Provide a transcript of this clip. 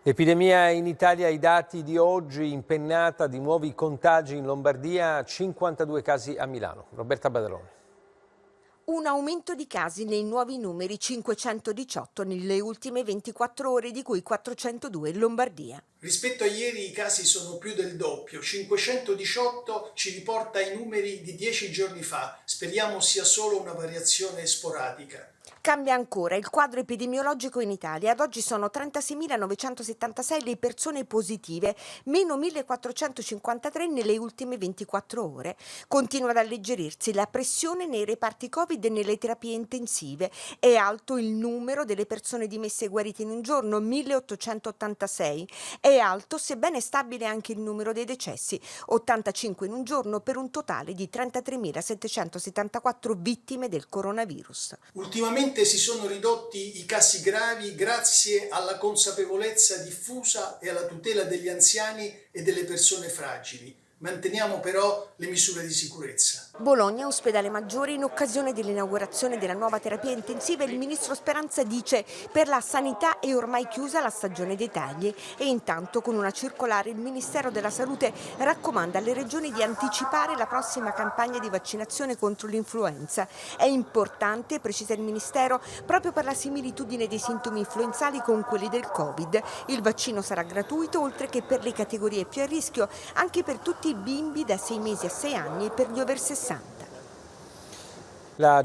Epidemia in Italia, i dati di oggi, impennata di nuovi contagi in Lombardia, 52 casi a Milano. Roberta Badaloni. Un aumento di casi nei nuovi numeri, 518 nelle ultime 24 ore, di cui 402 in Lombardia. Rispetto a ieri i casi sono più del doppio, 518 ci riporta i numeri di 10 giorni fa, speriamo sia solo una variazione sporadica. Cambia ancora il quadro epidemiologico in Italia. Ad oggi sono 36.976 le persone positive, meno 1.453 nelle ultime 24 ore. Continua ad alleggerirsi la pressione nei reparti Covid e nelle terapie intensive. È alto il numero delle persone dimesse e guarite in un giorno, 1.886. È alto, sebbene stabile, anche il numero dei decessi, 85 in un giorno, per un totale di 33.774 vittime del coronavirus. Ultimamente si sono ridotti i casi gravi grazie alla consapevolezza diffusa e alla tutela degli anziani e delle persone fragili. Manteniamo però le misure di sicurezza. Bologna, ospedale Maggiore, in occasione dell'inaugurazione della nuova terapia intensiva, il ministro Speranza dice: per la sanità è ormai chiusa la stagione dei tagli. E intanto, con una circolare, il Ministero della Salute raccomanda alle regioni di anticipare la prossima campagna di vaccinazione contro l'influenza. È importante, precisa il Ministero, proprio per la similitudine dei sintomi influenzali con quelli del Covid. Il vaccino sarà gratuito, oltre che per le categorie più a rischio, anche per tutti i bimbi da 6 mesi a 6 anni e per gli over 60. La